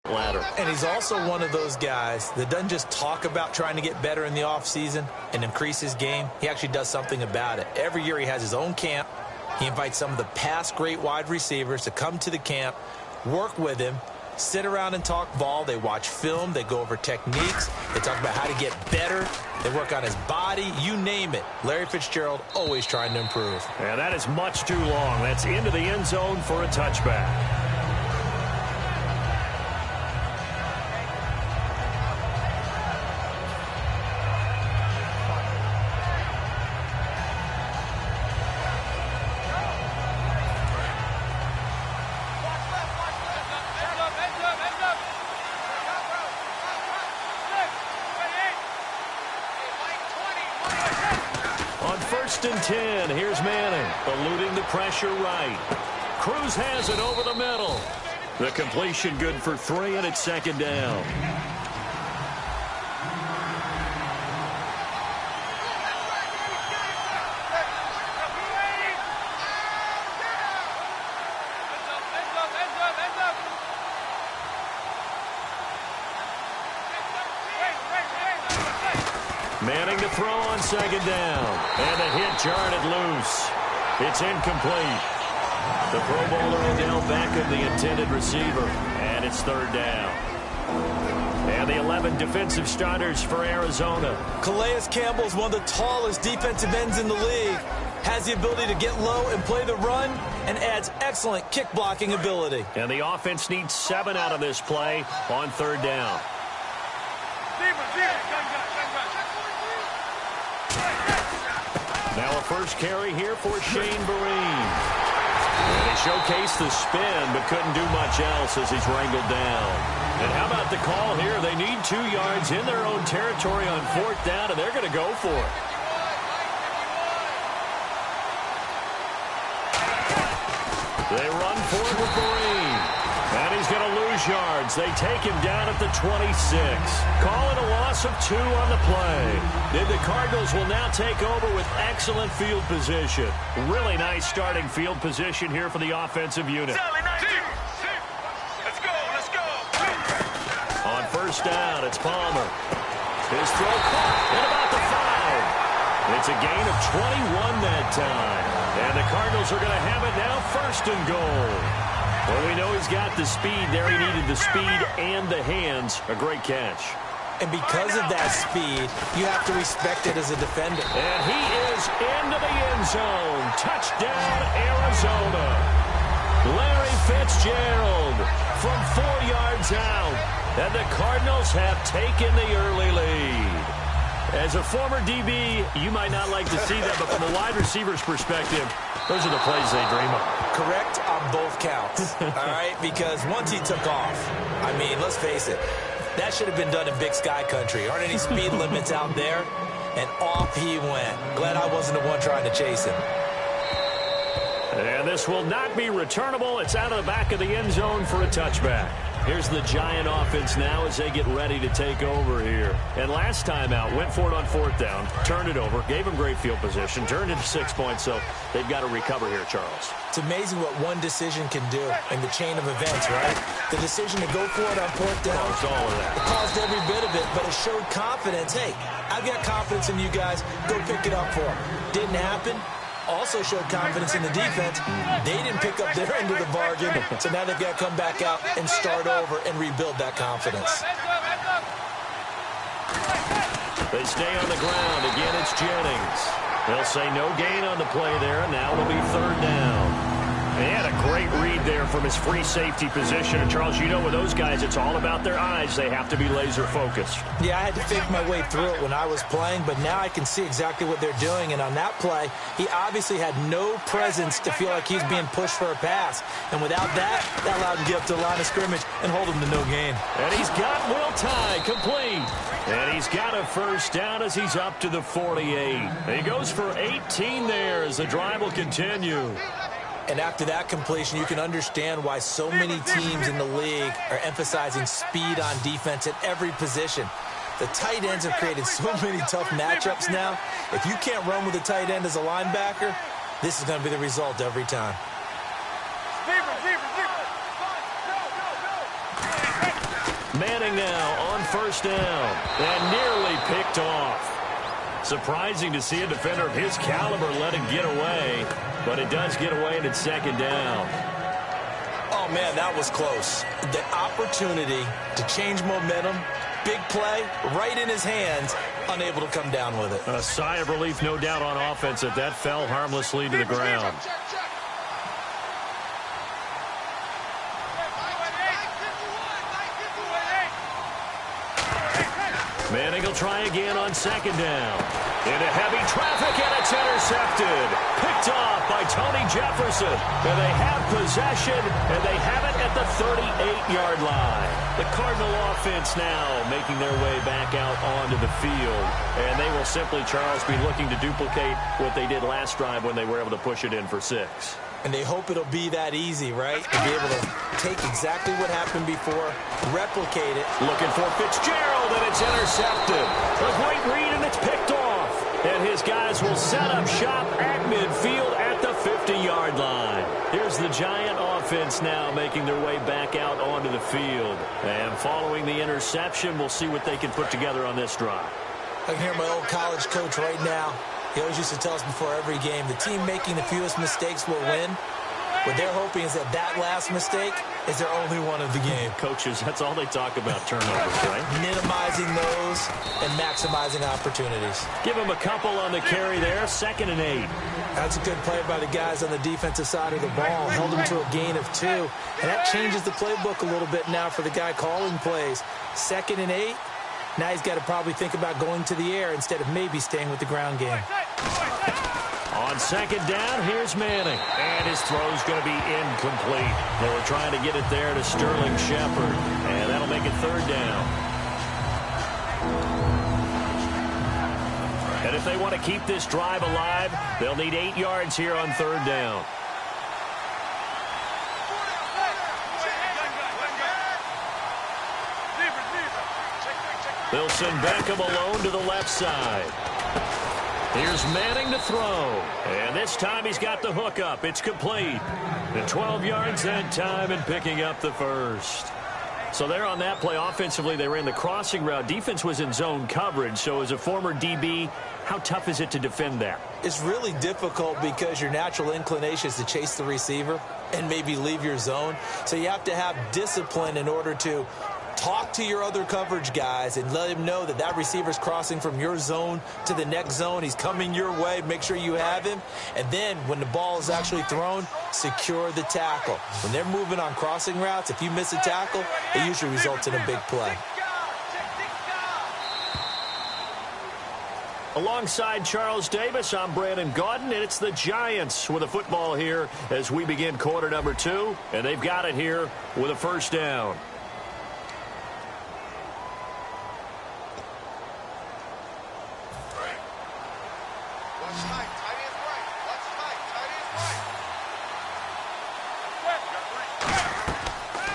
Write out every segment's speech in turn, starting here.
ladder. And he's also one of those guys that doesn't just talk about trying to get better in the offseason and increase his game. He actually does something about it. Every year he has his own camp. He invites some of the past great wide receivers to come to the camp, work with him, sit around and talk ball. They watch film. They go over techniques. They talk about how to get better. They work on his body. You name it. Larry Fitzgerald always trying to improve. And that is much too long. That's into the end zone for a touchback. First and 10. Here's Manning, eluding the pressure right. Cruz has it over the middle. The completion good for 3, and it's second down. Manning to throw on second down. And the hit jarred it loose. It's incomplete. The Pro Bowler Odell Beckham, the intended receiver. And it's third down. And the 11 defensive starters for Arizona. Calais Campbell is one of the tallest defensive ends in the league. Has the ability to get low and play the run, and adds excellent kick blocking ability. And the offense needs 7 out of this play on third down. Now a first carry here for Shane Vereen. And he showcased the spin, but couldn't do much else as he's wrangled down. And how about the call here? They need 2 yards in their own territory on fourth down, and they're going to go for it. They run forward with Vereen. And he's going to lose yards. They take him down at the 26. Call it a loss of 2 on the play. Then the Cardinals will now take over with excellent field position. Really nice starting field position here for the offensive unit. Let's go. On first down, it's Palmer. His throw caught at about the 5. It's a gain of 21 that time. And the Cardinals are going to have it now first and goal. Well, we know he's got the speed there. He needed the speed and the hands. A great catch. And because of that speed, you have to respect it as a defender. And he is into the end zone. Touchdown, Arizona. Larry Fitzgerald from 4 yards out. And the Cardinals have taken the early lead. As a former DB, you might not like to see that, but from a wide receiver's perspective, those are the plays they dream of. Correct on both counts, all right? Because once he took off, I mean, let's face it, that should have been done in Big Sky Country. Aren't any speed limits out there? And off he went. Glad I wasn't the one trying to chase him. And this will not be returnable. It's out of the back of the end zone for a touchback. Here's the Giant offense now as they get ready to take over here. And last time out, went for it on fourth down, turned it over, gave them great field position, turned into 6 points, so they've got to recover here, Charles. It's amazing what one decision can do in the chain of events, right? The decision to go for it on fourth down. Caused all of that. It caused every bit of it, but it showed confidence. Hey, I've got confidence in you guys. Go pick it up for them. Didn't happen. Also showed confidence in the defense. They didn't pick up their end of the bargain, so now they've got to come back out and start over and rebuild that confidence. They stay on the ground. Again, it's Jennings. They'll say no gain on the play there, and now it'll be third down. He had a great read there from his free safety position. And, Charles, you know with those guys, it's all about their eyes. They have to be laser-focused. Yeah, I had to think my way through it when I was playing, but now I can see exactly what they're doing. And on that play, he obviously had no presence to feel like he's being pushed for a pass. And without that, that allowed him to get up to the line of scrimmage and hold him to no gain. And he's got Will Tye complete. And he's got a first down as he's up to the 48. He goes for 18 there as the drive will continue. And after that completion, you can understand why so many teams in the league are emphasizing speed on defense at every position. The tight ends have created so many tough matchups now. If you can't run with a tight end as a linebacker, this is going to be the result every time. Manning now on first down and nearly picked off. Surprising to see a defender of his caliber let it get away, but it does get away and it's second down. Oh, man, that was close. The opportunity to change momentum, big play, right in his hands, unable to come down with it. A sigh of relief, no doubt, on offense that fell harmlessly to the ground. Manning will try again on second down. Into heavy traffic, and it's intercepted. Picked off by Tony Jefferson. And they have possession, and they have it at the 38-yard line. The Cardinal offense now making their way back out onto the field. And they will simply, Charles, be looking to duplicate what they did last drive when they were able to push it in for 6. And they hope it'll be that easy, right? To be able to take exactly what happened before, replicate it. Looking for Fitzgerald, and it's intercepted. A great read, and it's picked off. And his guys will set up shop at midfield at the 50-yard line. Here's the Giant offense now making their way back out onto the field. And following the interception, we'll see what they can put together on this drive. I can hear my old college coach right now. He always used to tell us before every game, the team making the fewest mistakes will win. What they're hoping is that that last mistake is their only one of the game. Coaches, that's all they talk about, turnovers, right? Minimizing those and maximizing opportunities. Give them a couple on the carry there, 2nd and 8. That's a good play by the guys on the defensive side of the ball. Held them to a gain of 2. And that changes the playbook a little bit now for the guy calling plays. 2nd and 8. Now he's got to probably think about going to the air instead of maybe staying with the ground game. On second down, here's Manning. And his throw's going to be incomplete. They were trying to get it there to Sterling Shepard. And that'll make it 3rd down. And if they want to keep this drive alive, they'll need 8 yards here on 3rd down. They'll send Beckham alone to the left side. Here's Manning to throw. And this time he's got the hook up. It's complete. And 12 yards that time and picking up the first. So there on that play, offensively, they ran the crossing route. Defense was in zone coverage. So as a former DB, how tough is it to defend that? It's really difficult because your natural inclination is to chase the receiver and maybe leave your zone. So you have to have discipline in order to talk to your other coverage guys and let him know that that receiver's crossing from your zone to the next zone. He's coming your way. Make sure you have him. And then when the ball is actually thrown, secure the tackle. When they're moving on crossing routes, if you miss a tackle, it usually results in a big play. Alongside Charles Davis, I'm Brandon Gaudin, and it's the Giants with a football here as we begin quarter number 2. And they've got it here with a first down.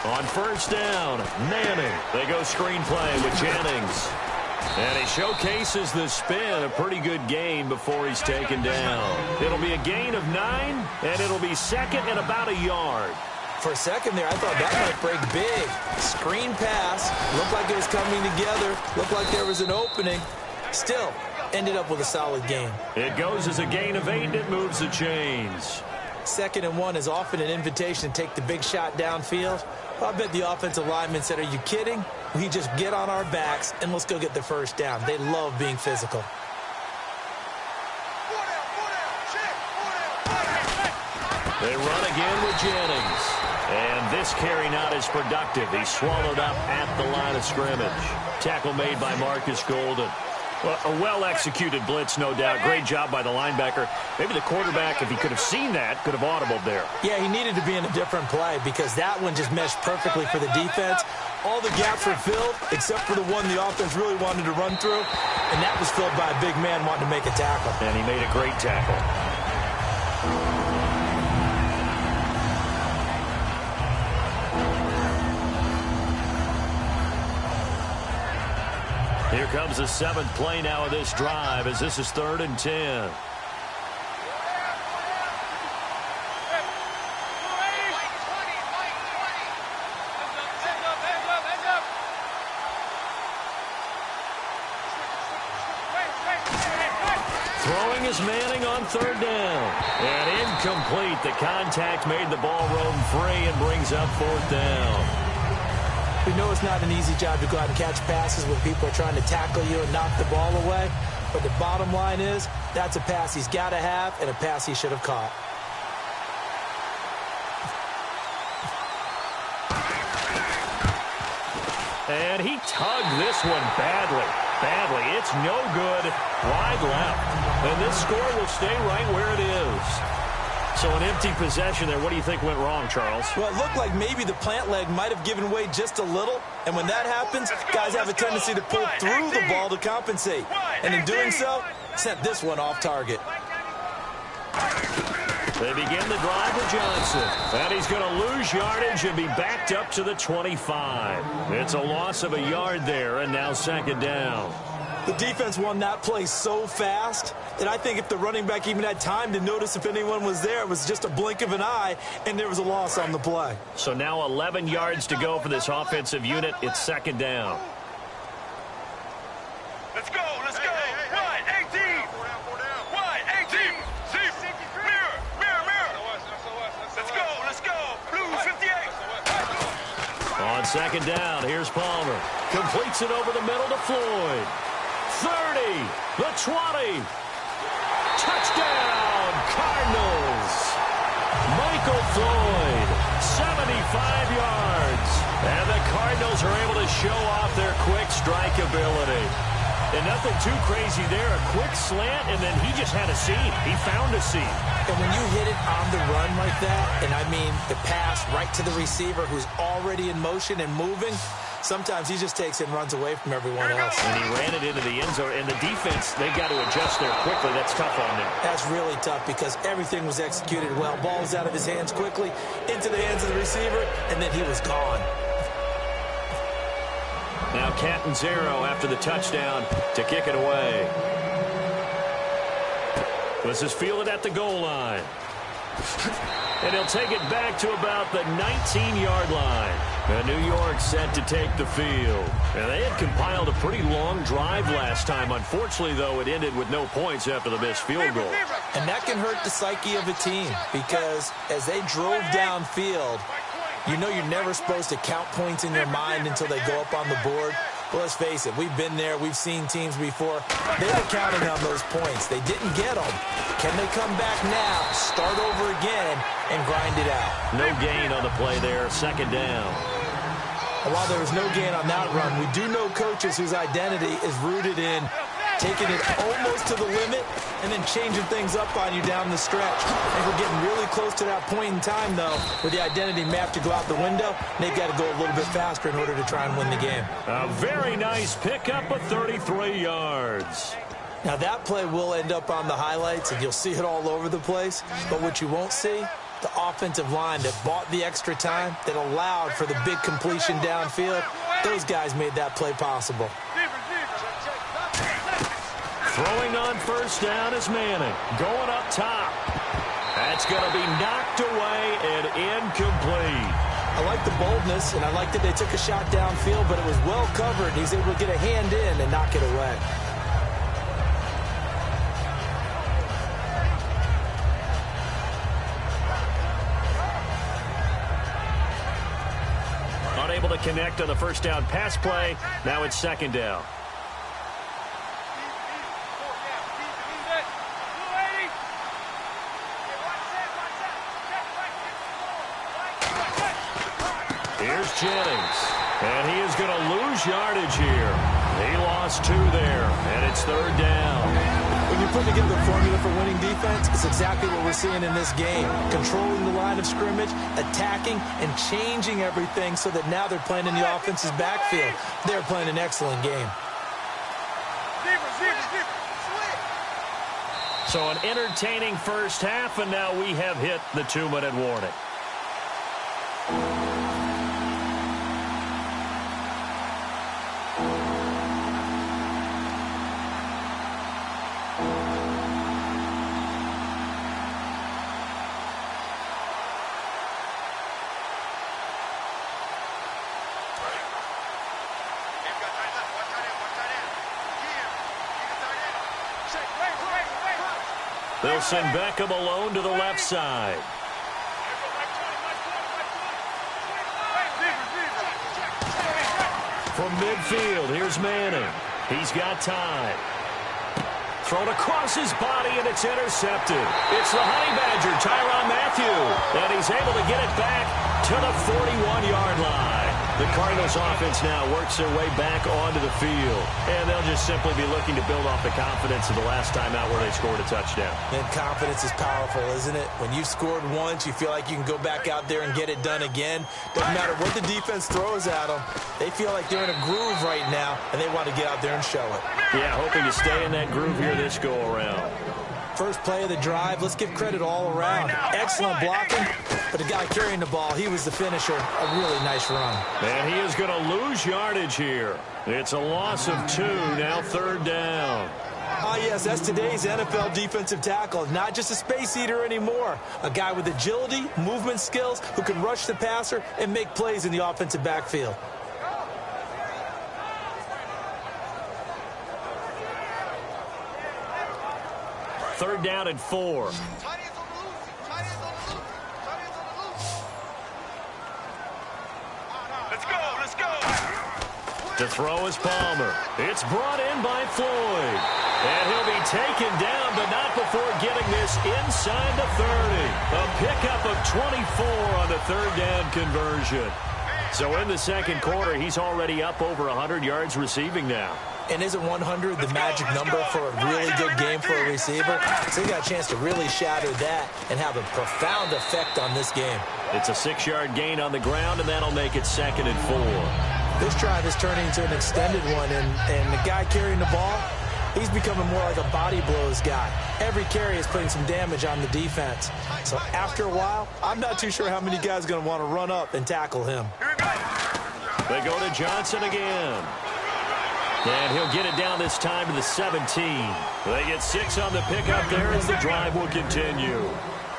On first down, Manning. They go screenplay with Jennings. And he showcases the spin, a pretty good gain before he's taken down. It'll be a gain of 9, and it'll be 2nd and about a yard. For a second there, I thought that might break big. Screen pass. Looked like it was coming together. Looked like there was an opening. Still, ended up with a solid gain. It goes as a gain of 8, and it moves the chains. 2nd and 1 is often an invitation to take the big shot downfield. I bet the offensive lineman said, are you kidding? We just get on our backs and let's go get the first down. They love being physical. They run again with Jennings. And this carry not as productive. He's swallowed up at the line of scrimmage. Tackle made by Marcus Golden. Well, a well-executed blitz, no doubt. Great job by the linebacker. Maybe the quarterback, if he could have seen that, could have audibled there. Yeah, he needed to be in a different play because that one just meshed perfectly for the defense. All the gaps were filled except for the one the offense really wanted to run through, and that was filled by a big man wanting to make a tackle. And he made a great tackle. Here comes the 7th play now of this drive as this is 3rd and 10. Throwing is Manning on third down. And incomplete. The contact made the ball roam free and brings up fourth down. We know it's not an easy job to go out and catch passes when people are trying to tackle you and knock the ball away. But the bottom line is, that's a pass he's got to have and a pass he should have caught. And he tugged this one badly. It's no good. Wide left. And this score will stay right where it is. So an empty possession there. What do you think went wrong, Charles? Well, it looked like maybe the plant leg might have given way just a little. And when that happens, guys have a tendency to pull through the ball to compensate. And in doing so, sent this one off target. They begin the drive with Johnson. And he's going to lose yardage and be backed up to the 25. It's a loss of a yard there, and now second down. The defense won that play so fast that I think if the running back even had time to notice if anyone was there, it was just a blink of an eye, and there was a loss on the play. So now 11 yards to go for this offensive unit. It's second down. Let's go. Wide, 18. Wide, 18. See, mirror. Let's go. Blue, 58. On second down, here's Palmer. Completes it over the middle to Floyd. 30, the 20. Touchdown, Cardinals. Michael Floyd, 75 yards. And the Cardinals are able to show off their quick strike ability. And nothing too crazy there. A quick slant, and then he just had a seam. He found a seam. And when you hit it on the run like that, and I mean the pass right to the receiver who's already in motion and moving, sometimes he just takes it and runs away from everyone else. And he ran it into the end zone. And the defense, they've got to adjust there quickly. That's tough on them. That's really tough because everything was executed well. Ball was out of his hands quickly, into the hands of the receiver, and then he was gone. Now Catanzaro after the touchdown to kick it away. This is fielded at the goal line. And he'll take it back to about the 19-yard line. And New York set to take the field. And they had compiled a pretty long drive last time. Unfortunately, though, it ended with no points after the missed field goal. And that can hurt the psyche of a team because as they drove downfield, you know you're never supposed to count points in your mind until they go up on the board. But let's face it, we've been there. We've seen teams before. They were counting on those points. They didn't get them. Can they come back now, start over again, and grind it out? No gain on the play there. Second down. And while there was no gain on that run, we do know coaches whose identity is rooted in taking it almost to the limit and then changing things up on you down the stretch. And we're getting really close to that point in time, though, where the identity map to go out the window, and they've got to go a little bit faster in order to try and win the game. A very nice pickup of 33 yards. Now, that play will end up on the highlights, and you'll see it all over the place. But what you won't see, the offensive line that bought the extra time, that allowed for the big completion downfield, those guys made that play possible. Throwing on first down is Manning. Going up top. That's going to be knocked away and incomplete. I like the boldness, and I like that they took a shot downfield, but it was well covered. He's able to get a hand in and knock it away. Unable to connect on the first down pass play. Now it's second down. Here's Jennings, and he is going to lose yardage here. He lost 2 there, and it's third down. When you put together a formula for winning defense, it's exactly what we're seeing in this game. Controlling the line of scrimmage, attacking, and changing everything so that now they're playing in the offense's backfield. They're playing an excellent game. So an entertaining first half, and now we have hit the 2-minute warning. They'll send Beckham alone to the left side. From midfield, here's Manning. He's got time. Thrown across his body, and it's intercepted. It's the Honey Badger, Tyrann Mathieu, and he's able to get it back to the 41-yard line. The Cardinals offense now works their way back onto the field, and they'll just simply be looking to build off the confidence of the last time out where they scored a touchdown. And confidence is powerful, isn't it? When you've scored once, you feel like you can go back out there and get it done again. Doesn't matter what the defense throws at them. They feel like they're in a groove right now, and they want to get out there and show it. Yeah, hoping to stay in that groove here this go-around. First play of the drive, let's give credit all around. Excellent blocking, but the guy carrying the ball, he was the finisher. A really nice run. And he is going to lose yardage here. It's a loss of 2, now 3rd down. Ah, yes, that's today's NFL defensive tackle. Not just a space eater anymore. A guy with agility, movement skills, who can rush the passer and make plays in the offensive backfield. Third down and 4. Let's go, let's go. To throw is Palmer. It's brought in by Floyd. And he'll be taken down, but not before getting this inside the 30. A pickup of 24 on the third down conversion. So in the second quarter, he's already up over 100 yards receiving now. And isn't 100 the magic number for a really good game for a receiver? So he got a chance to really shatter that and have a profound effect on this game. It's a 6-yard gain on the ground, and that'll make it 2nd and 4. This drive is turning into an extended one, and the guy carrying the ball, he's becoming more like a body blows guy. Every carry is putting some damage on the defense. So after a while, I'm not too sure how many guys are going to want to run up and tackle him. They go to Johnson again. And he'll get it down this time to the 17. They get 6 on the pickup there as the drive will continue.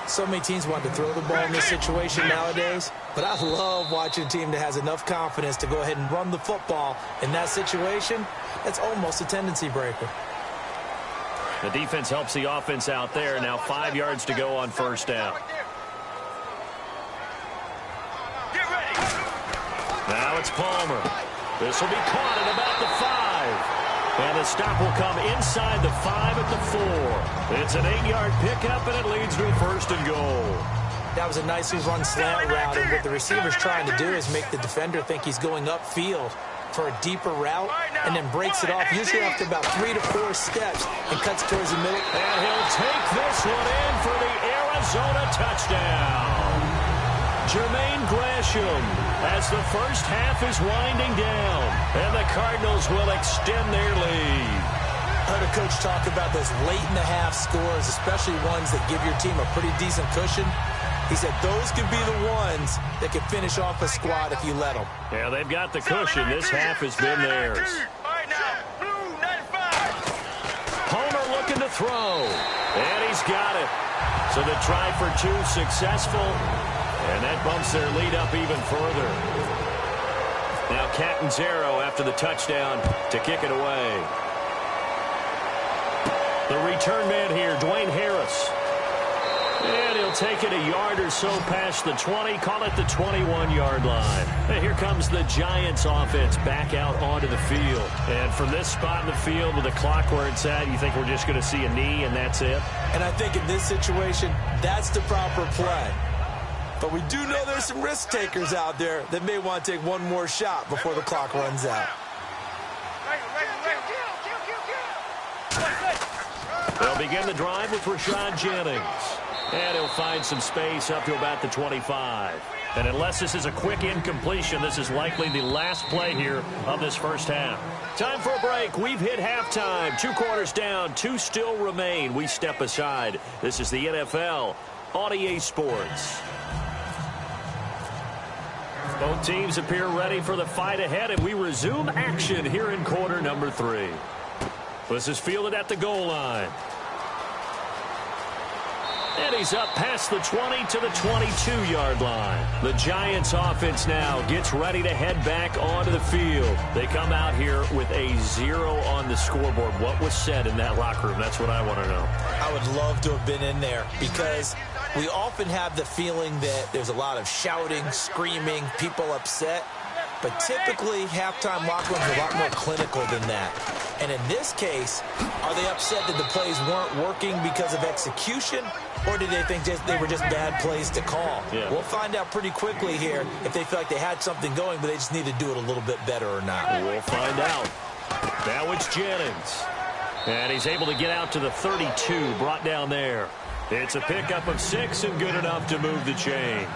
So many teams want to throw the ball in this situation nowadays, but I love watching a team that has enough confidence to go ahead and run the football. In that situation, that's almost a tendency breaker. The defense helps the offense out there. Now 5 yards to go on first down. Now it's Palmer. This will be caught at about the 5. And the stop will come inside the 5 at the 4. It's an 8-yard pickup, and it leads to a 1st and goal. That was a nicely run slant route, and what the receiver's trying to do is make the defender think he's going upfield for a deeper route, and then breaks it off, usually after about 3 to 4 steps, and cuts towards the middle. And he'll take this one in for the Arizona touchdown. Jermaine Gresham as the first half is winding down, and the Cardinals will extend their lead. I heard a coach talk about those late-in-the-half scores, especially ones that give your team a pretty decent cushion. He said those could be the ones that can finish off a squad if you let them. Yeah, they've got the cushion. This half has been theirs. All right, now, blue 95. Homer looking to throw, and he's got it. So the try for 2 successful. And that bumps their lead up even further. Now Catanzaro after the touchdown to kick it away. The return man here, Dwayne Harris. And he'll take it a yard or so past the 20, call it the 21-yard line. And here comes the Giants offense back out onto the field. And from this spot in the field with the clock where it's at, you think we're just going to see a knee and that's it? And I think in this situation, that's the proper play. But we do know there's some risk takers out there that may want to take one more shot before the clock runs out. They'll begin the drive with Rashad Jennings. And he'll find some space up to about the 25. And unless this is a quick incompletion, this is likely the last play here of this first half. Time for a break. We've hit halftime. 2 quarters down, 2 still remain. We step aside. This is the NFL on EA Sports. Both teams appear ready for the fight ahead, and we resume action here in quarter number 3. This is fielded at the goal line. And he's up past the 20 to the 22-yard line. The Giants offense now gets ready to head back onto the field. They come out here with a 0 on the scoreboard. What was said in that locker room? That's what I want to know. I would love to have been in there because we often have the feeling that there's a lot of shouting, screaming, people upset. But typically, halftime locker rooms are a lot more clinical than that. And in this case, are they upset that the plays weren't working because of execution? Or did they think they were just bad plays to call? Yeah. We'll find out pretty quickly here if they feel like they had something going, but they just need to do it a little bit better or not. We'll find out. Now it's Jennings. And he's able to get out to the 32, brought down there. It's a pickup of 6 and good enough to move the chains.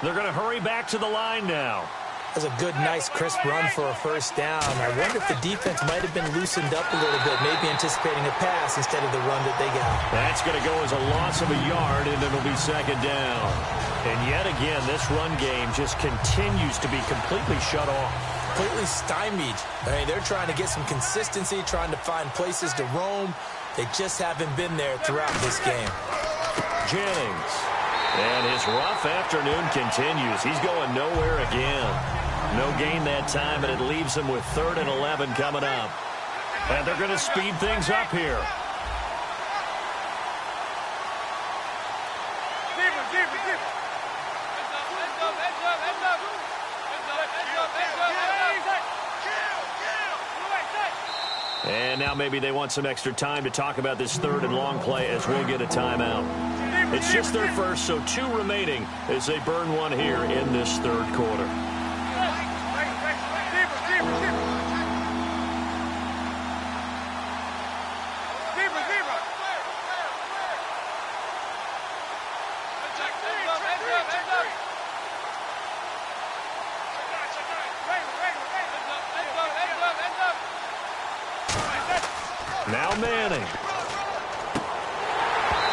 They're going to hurry back to the line now. That's a good, nice, crisp run for a first down. I wonder if the defense might have been loosened up a little bit, maybe anticipating a pass instead of the run that they got. That's going to go as a loss of a yard, and it'll be second down. And yet again, this run game just continues to be completely shut off. Completely stymied. I mean, they're trying to get some consistency, trying to find places to roam. They just haven't been there throughout this game. Jennings. And his rough afternoon continues. He's going nowhere again. No gain that time, and it leaves him with 3rd and 11 coming up. And they're going to speed things up here. And now maybe they want some extra time to talk about this 3rd and long play as we'll get a timeout. It's just their first, so 2 remaining as they burn one here in this 3rd quarter. Now Manning.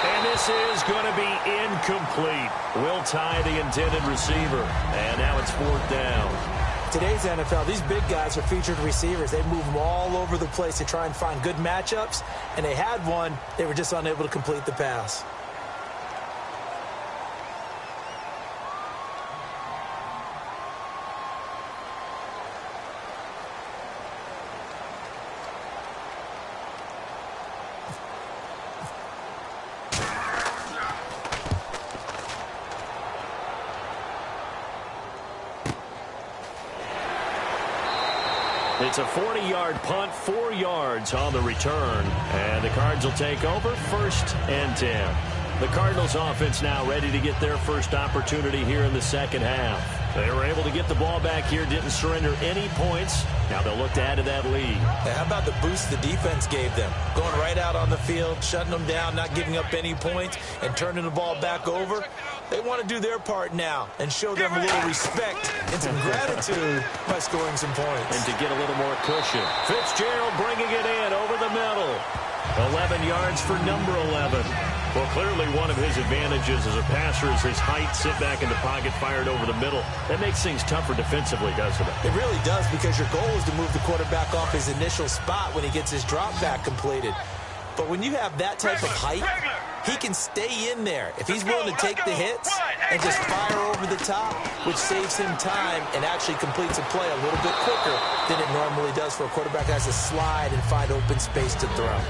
And this is going to be incomplete. Will tie the intended receiver. And now it's 4th down. Today's NFL, these big guys are featured receivers. They move them all over the place to try and find good matchups. And they had one. They were just unable to complete the pass. It's a 40-yard punt, 4 yards on the return. And the Cards will take over 1st and 10. The Cardinals offense now ready to get their first opportunity here in the second half. They were able to get the ball back here, didn't surrender any points. Now they'll look to add to that lead. How about the boost the defense gave them? Going right out on the field, shutting them down, not giving up any points, and turning the ball back over. They want to do their part now and show them a little respect and some gratitude by scoring some points. And to get a little more cushion. Fitzgerald bringing it in over the middle. 11 yards for number 11. Well, clearly one of his advantages as a passer is his height, sit back in the pocket, fired over the middle. That makes things tougher defensively, doesn't it? It really does, because your goal is to move the quarterback off his initial spot when he gets his drop back completed. But when you have that type of height, he can stay in there if he's willing to take the hits and just fire over the top, which saves him time and actually completes a play a little bit quicker than it normally does for a quarterback that has to slide and find open space to throw.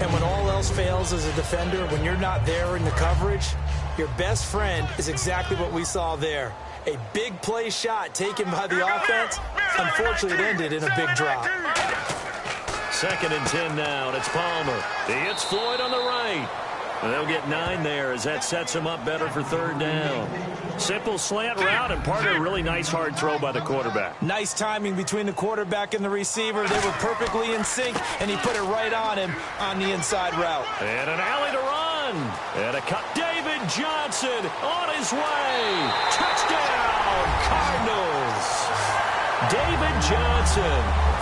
And when all else fails as a defender, when you're not there in the coverage, your best friend is exactly what we saw there. A big play shot taken by the offense. Unfortunately, it ended in a big drop. 2nd and 10 now, and it's Palmer. He hits Floyd on the right. And they'll get 9 there as that sets him up better for 3rd down. Simple slant route and part of a really nice hard throw by the quarterback. Nice timing between the quarterback and the receiver. They were perfectly in sync, and he put it right on him on the inside route. And an alley to run. And a cut. David Johnson on his way. Touchdown, Cardinals. David Johnson,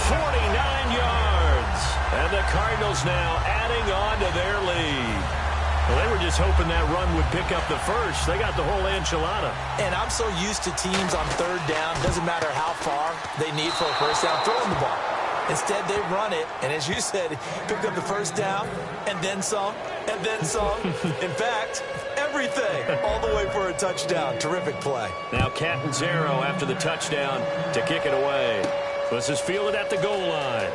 49 yards. And the Cardinals now adding on to their lead. Well, they were just hoping that run would pick up the first. They got the whole enchilada. And I'm so used to teams on 3rd down, doesn't matter how far they need for a first down, throwing the ball. Instead, they run it, and as you said, picked up the first down and then some. and then some. In fact, everything, all the way for a touchdown. Terrific play. Now Catanzaro after the touchdown to kick it away. This is fielded at the goal line.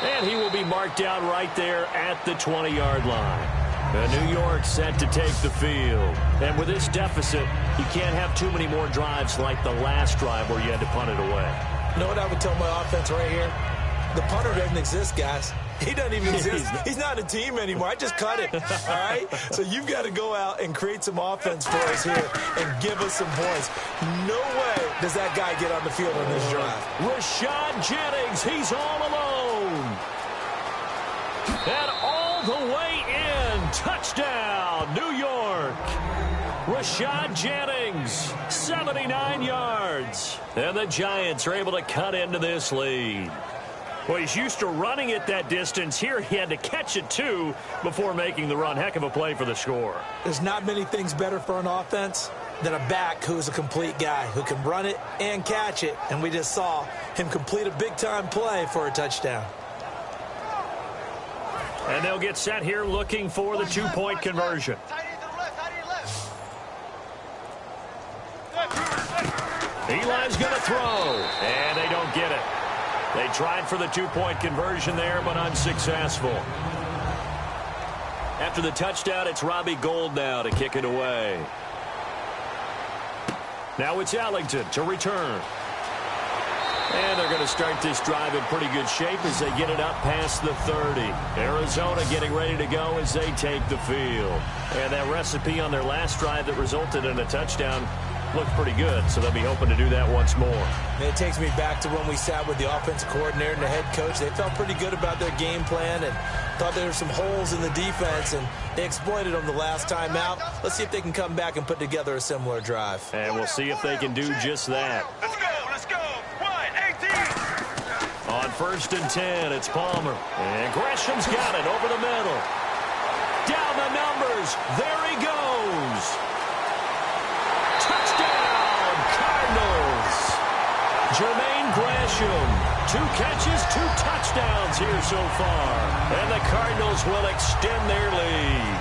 And he will be marked down right there at the 20-yard line. New York set to take the field. And with this deficit, you can't have too many more drives like the last drive where you had to punt it away. You know what I would tell my offense right here? The punter doesn't exist, guys. He doesn't even exist. He's not a team anymore. I just cut it, all right? So you've got to go out and create some offense for us here and give us some points. No way does that guy get on the field on this drive. Rashad Jennings, he's all alone. And all the way in. Touchdown, New York. Rashad Jennings, 79 yards. And the Giants are able to cut into this lead. Well, he's used to running it that distance. Here he had to catch it, too, before making the run. Heck of a play for the score. There's not many things better for an offense than a back who's a complete guy, who can run it and catch it. And we just saw him complete a big-time play for a touchdown. And they'll get set here looking for the two-point conversion. Eli's going to throw, and they don't get it. They tried for the two-point conversion there, but unsuccessful. After the touchdown, it's Robbie Gould now to kick it away. Now it's Ellington to return. And they're going to start this drive in pretty good shape as they get it up past the 30. Arizona getting ready to go as they take the field. And that recipe on their last drive that resulted in a touchdown looked pretty good, so they'll be hoping to do that once more. It takes me back to when we sat with the offensive coordinator and the head coach. They felt pretty good about their game plan and thought there were some holes in the defense, and they exploited them the last time out. Let's see if they can come back and put together a similar drive. And we'll see if they can do just that. Let's go, let's go. 1-18. On 1st and 10, it's Palmer. And Gresham's got it over the middle. Down the numbers. There he goes. Touchdown, Cardinals. Jermaine Gresham, 2 catches, 2 touchdowns here so far. And the Cardinals will extend their lead.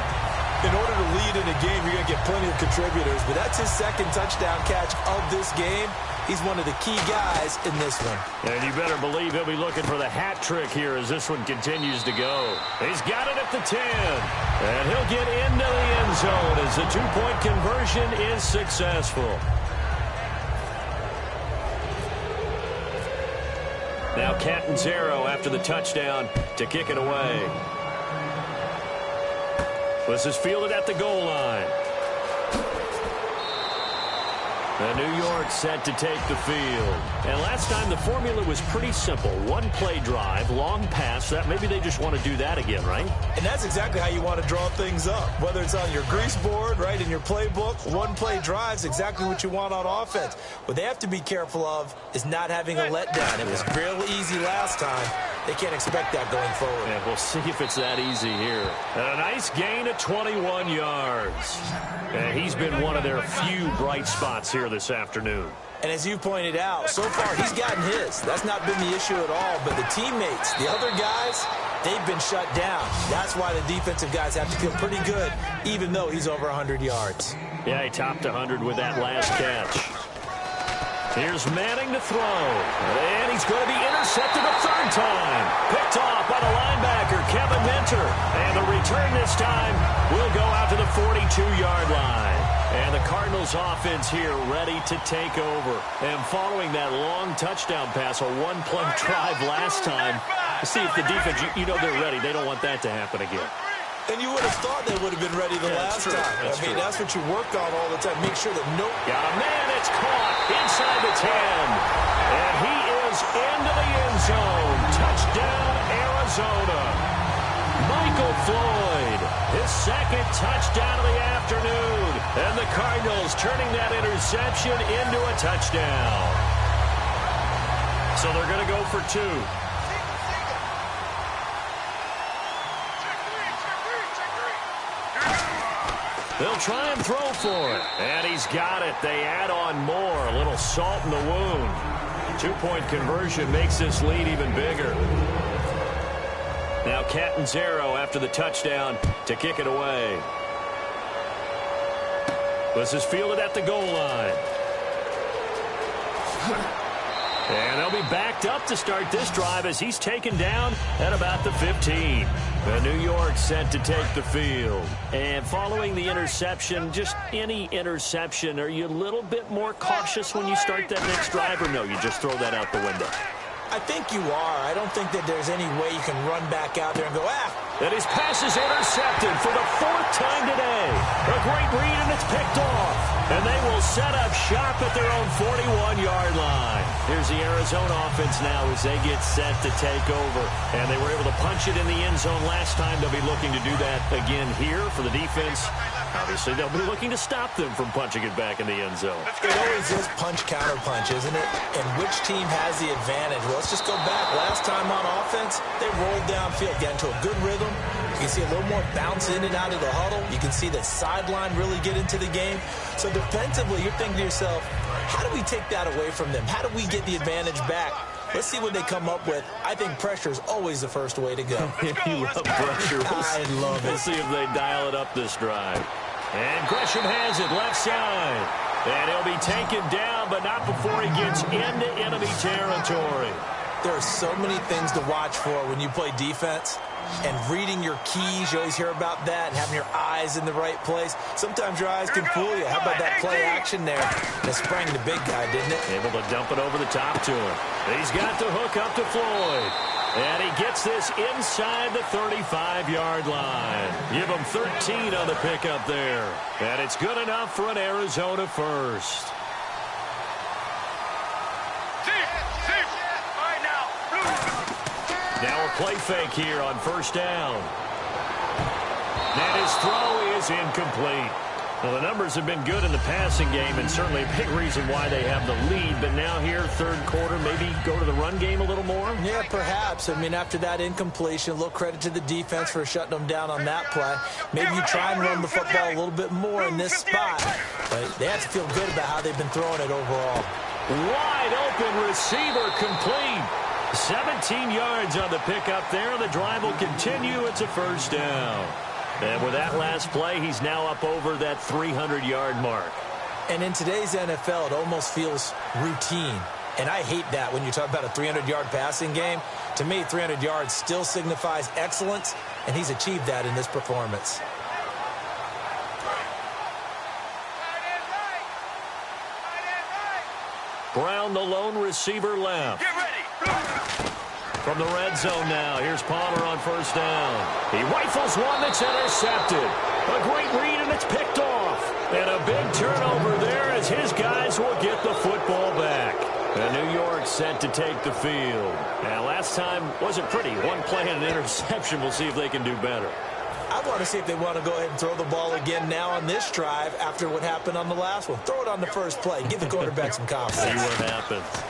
In order to lead in a game, you're going to get plenty of contributors, but that's his second touchdown catch of this game. He's one of the key guys in this one. And you better believe he'll be looking for the hat trick here as this one continues to go. He's got it at the 10. And he'll get into the end zone as the two-point conversion is successful. Now Catanzaro after the touchdown to kick it away. This is fielded at the goal line. And New York set to take the field. And last time the formula was pretty simple. One play drive, long pass. That maybe they just want to do that again, right? And that's exactly how you want to draw things up. Whether it's on your grease board, right, in your playbook, one play drive is exactly what you want on offense. What they have to be careful of is not having a letdown. It was real easy last time. They can't expect that going forward. Yeah, we'll see if it's that easy here. And a nice gain of 21 yards. And he's been one of their few bright spots here this afternoon. And as you pointed out, so far he's gotten his. That's not been the issue at all. But the teammates, the other guys, they've been shut down. That's why the defensive guys have to feel pretty good, even though he's over 100 yards. Yeah, he topped 100 with that last catch. Here's Manning to throw. And he's going to be intercepted a third time. Picked off by the linebacker, Kevin Minter. And the return this time will go out to the 42-yard line. And the Cardinals offense here ready to take over. And following that long touchdown pass, a one-play drive last time, see if the defense, you know they're ready. They don't want that to happen again. And you would have thought they would have been ready the last time. That's what you work on all the time. Make sure that got a man, it's caught inside the 10. And he is into the end zone. Touchdown, Arizona. Michael Floyd, his second touchdown of the afternoon. And the Cardinals turning that interception into a touchdown. So they're going to go for 2. They'll try and throw for it. And he's got it. They add on more. A little salt in the wound. 2-point conversion makes this lead even bigger. Now Catton's arrow after the touchdown to kick it away. This is fielded at the goal line. And they'll be backed up to start this drive as he's taken down at about the 15. The New York set to take the field. And following the interception, just any interception, are you a little bit more cautious when you start that next drive, or no, you just throw that out the window? I think you are. I don't think that there's any way you can run back out there and go, And his pass is intercepted for the 4th time today. A great read, and it's picked off. And they will set up shop at their own 41-yard line. Here's the Arizona offense now as they get set to take over. And they were able to punch it in the end zone last time. They'll be looking to do that again here for the defense. Obviously, they'll be looking to stop them from punching it back in the end zone. It always is punch-counter-punch, isn't it? And which team has the advantage? Well, let's just go back. Last time on offense, they rolled downfield, got into a good rhythm. You can see a little more bounce in and out of the huddle. You can see the sideline really get into the game. So defensively, you're thinking to yourself, how do we take that away from them? How do we get the advantage back? Let's see what they come up with. I think pressure is always the first way to go. You love pressure. I love it. We'll see if they dial it up this drive. And Gresham has it left side. And he'll be taken down, but not before he gets into enemy territory. There are so many things to watch for when you play defense. And reading your keys, you always hear about that, and having your eyes in the right place. Sometimes your eyes can fool you. How about that play action there? That sprang the big guy, didn't it? Able to dump it over the top to him. He's got the hook up to Floyd. And he gets this inside the 35-yard line. Give him 13 on the pickup there. And it's good enough for an Arizona first. Now a play fake here on first down. And his throw is incomplete. Well, the numbers have been good in the passing game, and certainly a big reason why they have the lead. But now here, third quarter, maybe go to the run game a little more? Yeah, perhaps. I mean, after that incompletion, a little credit to the defense for shutting them down on that play. Maybe you try and run the football a little bit more in this spot. But they have to feel good about how they've been throwing it overall. Wide open receiver complete. 17 yards on the pickup there. The drive will continue. It's a first down. And with that last play, he's now up over that 300-yard mark. And in today's NFL, it almost feels routine. And I hate that when you talk about a 300-yard passing game. To me, 300 yards still signifies excellence, and he's achieved that in this performance. Brown, the lone receiver, left. Get ready. From the red zone now, here's Palmer on first down. He rifles one that's intercepted. A great read, and it's picked off. And a big turnover there as his guys will get the football back. And New York set to take the field. Now, last time wasn't pretty. One play and an interception. We'll see if they can do better. I want to see if they want to go ahead and throw the ball again now on this drive after what happened on the last one. Throw it on the first play. Give the quarterback some confidence. See what happens.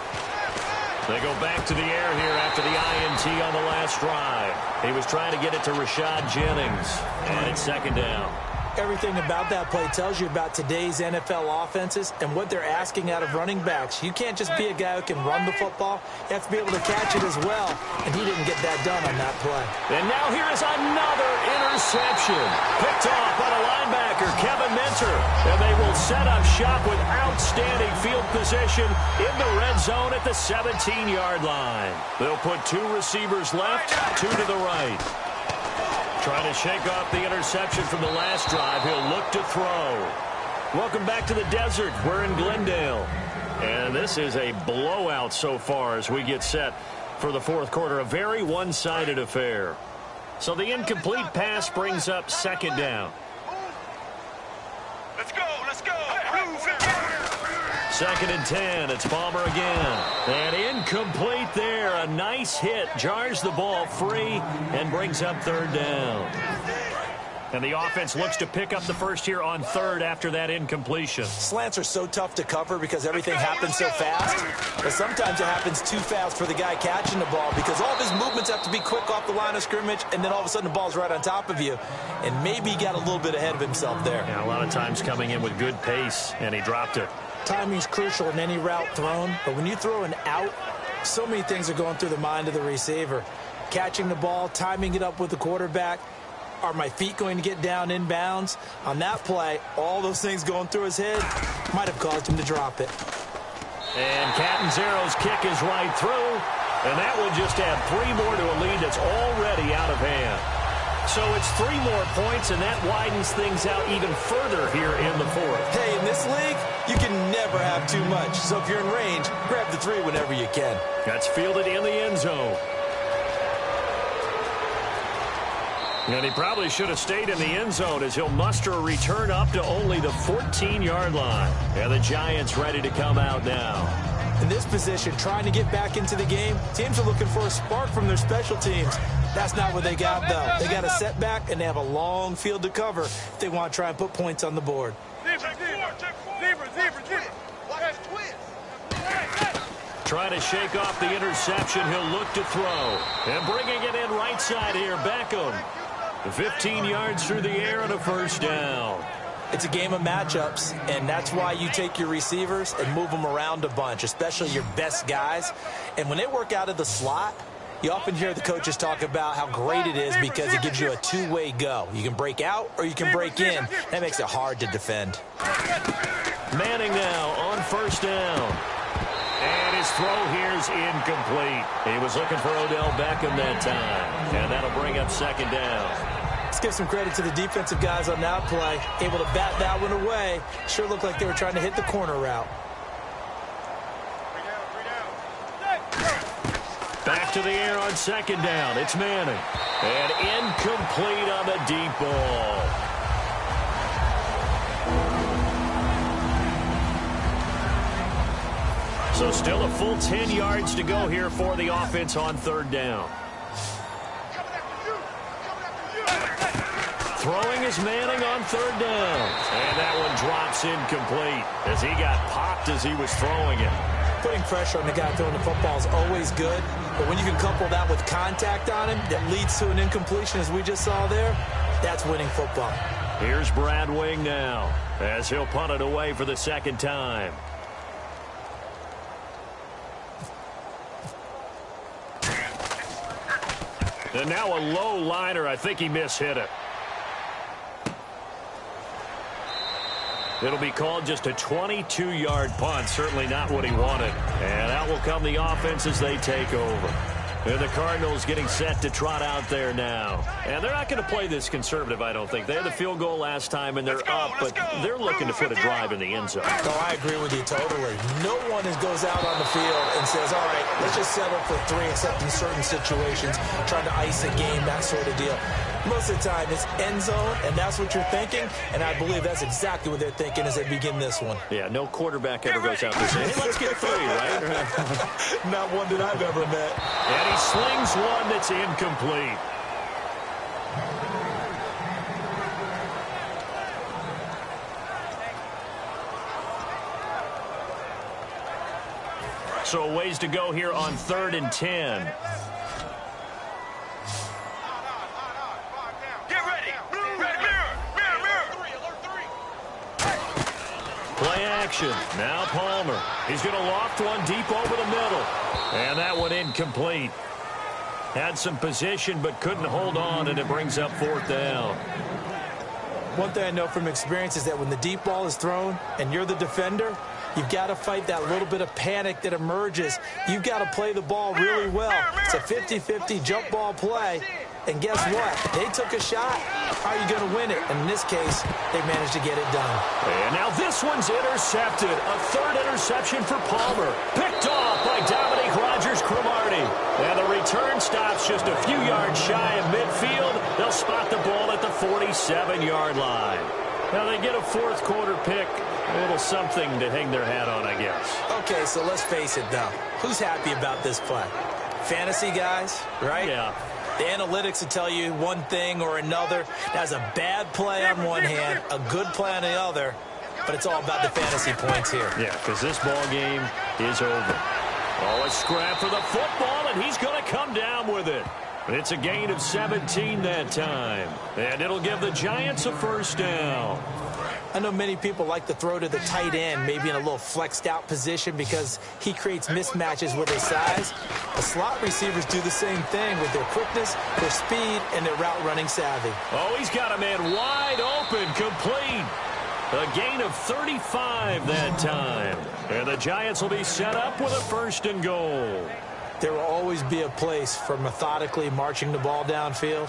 They go back to the air here after the INT on the last drive. He was trying to get it to Rashad Jennings. And it's second down. Everything about that play tells you about today's NFL offenses and what they're asking out of running backs. You can't just be a guy who can run the football. You have to be able to catch it as well, and he didn't get that done on that play. And now here is another interception. Picked off by the linebacker, Kevin Minter. And they will set up shop with outstanding field position in the red zone at the 17-yard line. They'll put two receivers left, two to the right. Trying to shake off the interception from the last drive. He'll look to throw. Welcome back to the desert. We're in Glendale. And this is a blowout so far as we get set for the fourth quarter. A very one-sided affair. So the incomplete pass brings up second down. Let's go, let's go. Second and 10. It's Palmer again. And incomplete there. A nice hit. Jars the ball free and brings up third down. And the offense looks to pick up the first here on third after that incompletion. Slants are so tough to cover because everything happens so fast. But sometimes it happens too fast for the guy catching the ball because all of his movements have to be quick off the line of scrimmage, and then all of a sudden the ball's right on top of you. And maybe he got a little bit ahead of himself there. Yeah, a lot of times coming in with good pace, and he dropped it. Timing's crucial in any route thrown, but when you throw an out, so many things are going through the mind of the receiver. Catching the ball, timing it up with the quarterback. Are my feet going to get down in bounds? On that play, all those things going through his head might have caused him to drop it. And Catanzaro's kick is right through, and that will just add 3 more to a lead that's already out of hand. So it's 3 more points, and that widens things out even further here in the fourth. Hey, in this league, you can never have too much. So if you're in range, grab the 3 whenever you can. That's fielded in the end zone. And he probably should have stayed in the end zone as he'll muster a return up to only the 14-yard line. And the Giants ready to come out now. In this position, trying to get back into the game, teams are looking for a spark from their special teams. That's not what they got, though. They got a setback, and they have a long field to cover if they want to try and put points on the board. Trying to shake off the interception. He'll look to throw. And bringing it in right side here, Beckham. 15 yards through the air and a first down. It's a game of matchups, and that's why you take your receivers and move them around a bunch, especially your best guys. And when they work out of the slot, you often hear the coaches talk about how great it is because it gives you a two-way go. You can break out or you can break in. That makes it hard to defend. Manning now on first down. And his throw here is incomplete. He was looking for Odell Beckham that time. And that'll bring up second down. Let's give some credit to the defensive guys on that play. Able to bat that one away. Sure looked like they were trying to hit the corner route. Back to the air on second down. It's Manning. And incomplete on the deep ball. So still a full 10 yards to go here for the offense on third down. Throwing is Manning on third down. And that one drops incomplete as he got popped as he was throwing it. Putting pressure on the guy throwing the football is always good. But when you can couple that with contact on him that leads to an incompletion as we just saw there, that's winning football. Here's Brad Wing now as he'll punt it away for the second time. And now a low liner. I think he mishit it. It'll be called just a 22-yard punt. Certainly not what he wanted. And out will come the offense as they take over. And the Cardinals getting set to trot out there now. And they're not going to play this conservative, I don't think. They had the field goal last time, and they're up, but they're looking to put a drive in the end zone. Oh, I agree with you totally. No one goes out on the field and says, all right, let's just settle for 3, except in certain situations, trying to ice a game, that sort of deal. Most of the time, it's end zone, and that's what you're thinking, and I believe that's exactly what they're thinking as they begin this one. Yeah, no quarterback ever goes out there saying, hey, let's get 3, right? Not one that I've ever met. And he slings one that's incomplete. So a ways to go here on 3rd and 10. Play action. Now Palmer. He's going to loft one deep over the middle. And that one incomplete. Had some position but couldn't hold on, and it brings up 4th down. One thing I know from experience is that when the deep ball is thrown and you're the defender, you've got to fight that little bit of panic that emerges. You've got to play the ball really well. It's a 50-50 jump ball play. And guess what? They took a shot. How are you going to win it? And in this case, they managed to get it done. And now this one's intercepted. A 3rd interception for Palmer. Picked off by Dominique Rodgers-Cromartie. And the return stops just a few yards shy of midfield. They'll spot the ball at the 47-yard line. Now they get a 4th quarter pick. A little something to hang their hat on, I guess. Okay, so let's face it, though. Who's happy about this play? Fantasy guys, right? Yeah. The analytics will tell you one thing or another. That's a bad play on one hand, a good play on the other, but it's all about the fantasy points here. Yeah, because this ball game is over. Oh, a scrap for the football, and he's going to come down with it. It's a gain of 17 that time, and it'll give the Giants a first down. I know many people like to throw to the tight end, maybe in a little flexed out position because he creates mismatches with his size. The slot receivers do the same thing with their quickness, their speed, and their route running savvy. Oh, he's got a man wide open, complete. A gain of 35 that time. And the Giants will be set up with a 1st and goal. There will always be a place for methodically marching the ball downfield.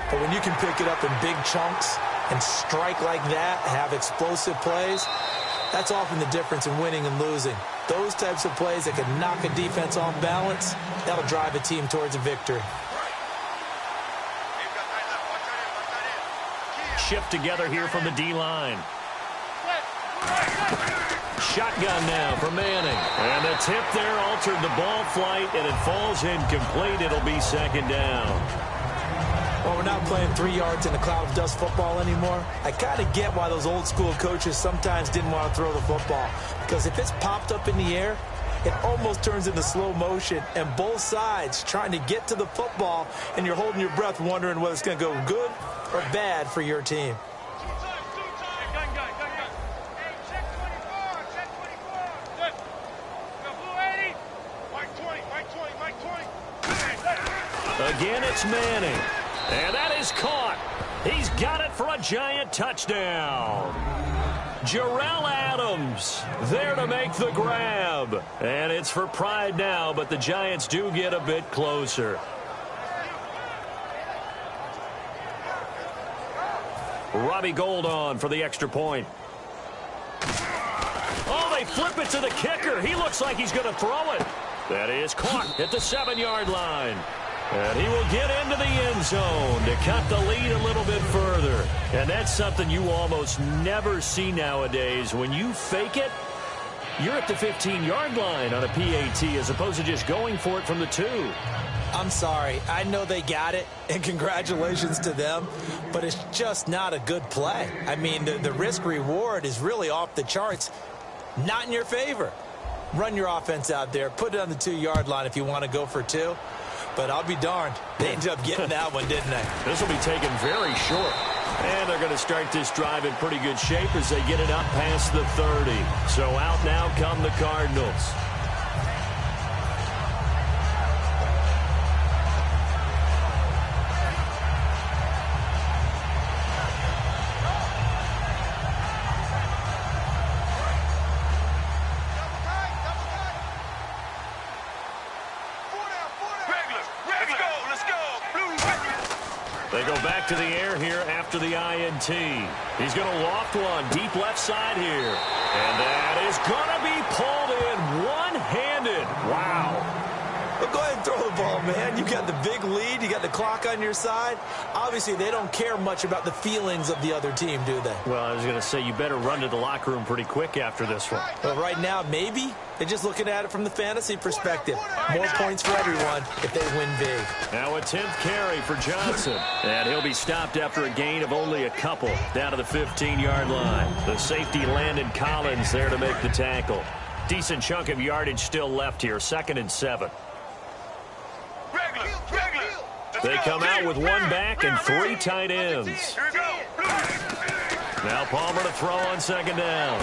But when you can pick it up in big chunks and strike like that, have explosive plays, that's often the difference in winning and losing. Those types of plays that can knock a defense off balance, that'll drive a team towards a victory. Shift together here from the D-line. Shotgun now for Manning. And the tip there altered the ball flight, and it falls incomplete. It'll be 2nd down. Well, we're not playing 3 yards in a cloud of dust football anymore. I kind of get why those old school coaches sometimes didn't want to throw the football. Because if it's popped up in the air, it almost turns into slow motion. And both sides trying to get to the football, and you're holding your breath wondering whether it's going to go good or bad for your team. Again, it's Manning. And that is caught. He's got it for a Giant touchdown. Jarrell Adams there to make the grab. And it's for pride now, but the Giants do get a bit closer. Robbie Gould on for the extra point. Oh, they flip it to the kicker. He looks like he's going to throw it. That is caught at the 7-yard line. And he will get into the end zone to cut the lead a little bit further. And that's something you almost never see nowadays. When you fake it, you're at the 15-yard line on a PAT as opposed to just going for it from the 2. I'm sorry. I know they got it, and congratulations to them, but it's just not a good play. I mean, the risk-reward is really off the charts, not in your favor. Run your offense out there. Put it on the 2-yard line if you want to go for 2. But I'll be darned. They ended up getting that one, didn't they? This will be taken very short. And they're going to start this drive in pretty good shape as they get it up past the 30. So out now come the Cardinals. They go back to the air here after the INT. He's going to loft one deep left side here. And that is going to be pulled in one-handed. Wow. Well, go ahead and throw the ball, man. You got the big lead. You got the clock on your side. Obviously, they don't care much about the feelings of the other team, do they? Well, I was going to say you better run to the locker room pretty quick after this one. Well, right now, maybe. They're just looking at it from the fantasy perspective. More points for everyone if they win big. Now a 10th carry for Johnson. And he'll be stopped after a gain of only a couple down to the 15-yard line. The safety Landon Collins there to make the tackle. Decent chunk of yardage still left here. 2nd and 7. They come out with one back and 3 tight ends. Now Palmer to throw on 2nd down.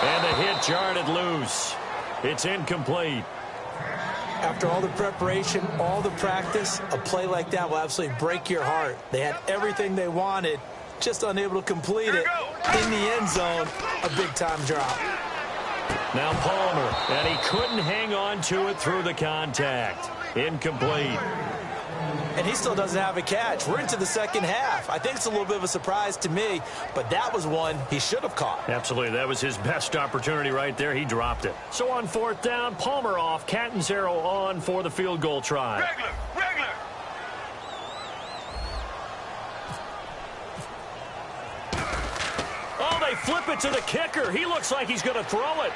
And the hit jarred it loose. It's incomplete. After all the preparation, all the practice, a play like that will absolutely break your heart. They had everything they wanted, just unable to complete it. In the end zone, a big-time drop. Now Palmer, and he couldn't hang on to it through the contact. Incomplete. And he still doesn't have a catch. We're into the second half. I think it's a little bit of a surprise to me, but that was one he should have caught. Absolutely. That was his best opportunity right there. He dropped it. So on 4th down, Palmer off. Catanzaro on for the field goal try. Regular. Oh, they flip it to the kicker. He looks like he's going to throw it.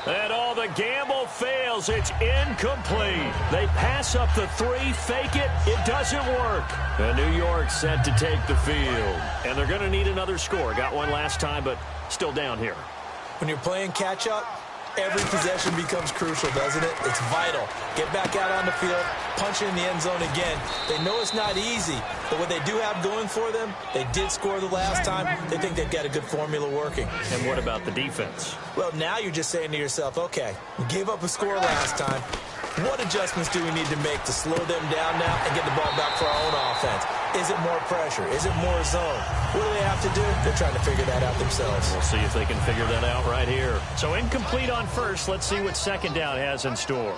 And all the gamble fails. It's incomplete. They pass up the 3, fake it. It doesn't work. And New York set to take the field. And they're going to need another score. Got one last time, but still down here. When you're playing catch-up, every possession becomes crucial, doesn't it? It's vital. Get back out on the field, punch it in the end zone again. They know it's not easy, but what they do have going for them, they did score the last time. They think they've got a good formula working. And what about the defense? Well, now you're just saying to yourself, okay, we gave up a score last time. What adjustments do we need to make to slow them down now and get the ball back for our own offense? Is it more pressure? Is it more zone? What do they have to do? They're trying to figure that out themselves. We'll see if they can figure that out right here. So incomplete on first. Let's see what second down has in store.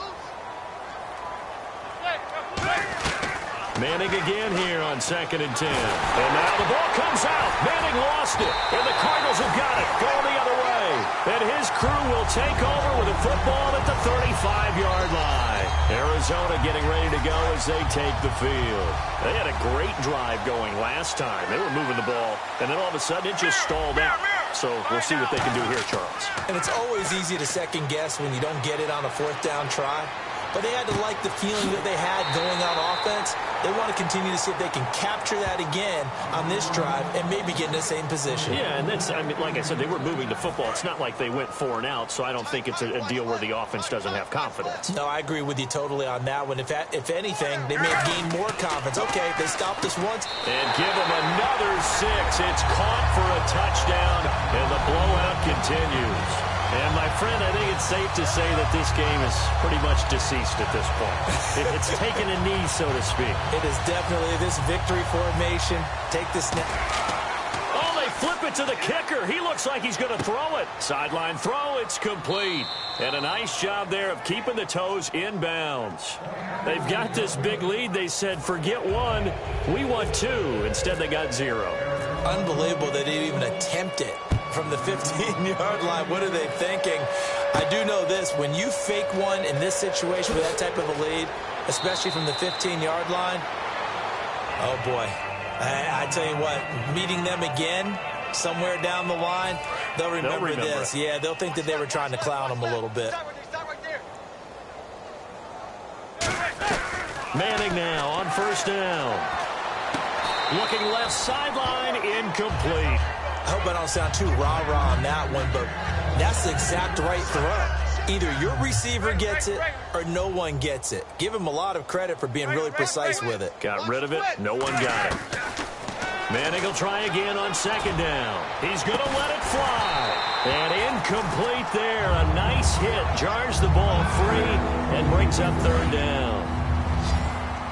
Manning again here on 2nd and 10. And now the ball comes out. Manning lost it. And the Cardinals have got it. Going the other way. And his crew will take over with a football at the 35-yard line. Arizona getting ready to go as they take the field. They had a great drive going last time. They were moving the ball. And then all of a sudden it just stalled out. So we'll see what they can do here, Charles. And it's always easy to second guess when you don't get it on a 4th down try. But they had to like the feeling that they had going on offense. They want to continue to see if they can capture that again on this drive and maybe get in the same position. Yeah, and that's, I mean, like I said, they were moving the football. It's not like they went 4 and out, so I don't think it's a deal where the offense doesn't have confidence. No, I agree with you totally on that one. If anything, they may have gained more confidence. Okay, they stopped us once. And give them another 6. It's caught for a touchdown, and the blowout continues. And, my friend, I think it's safe to say that this game is pretty much deceased at this point. It's taken a knee, so to speak. It is definitely this victory formation. Take the snap. Oh, they flip it to the kicker. He looks like he's going to throw it. Sideline throw, it's complete. And a nice job there of keeping the toes in bounds. They've got this big lead. They said, forget 1, we want 2. Instead, they got 0. Unbelievable they didn't even attempt it. From the 15-yard line, what are they thinking? I do know this. When you fake one in this situation with that type of a lead, especially from the 15-yard line, oh, boy. I tell you what, meeting them again somewhere down the line, they'll remember this. Yeah, they'll think that they were trying to clown them a little bit. Manning now on 1st down. Looking left sideline, incomplete. I hope I don't sound too rah-rah on that one, but that's the exact right throw. Either your receiver gets it or no one gets it. Give him a lot of credit for being really precise with it. Got rid of it. No one got it. Manning will try again on 2nd down. He's going to let it fly. And incomplete there. A nice hit. Jars the ball free and brings up 3rd down.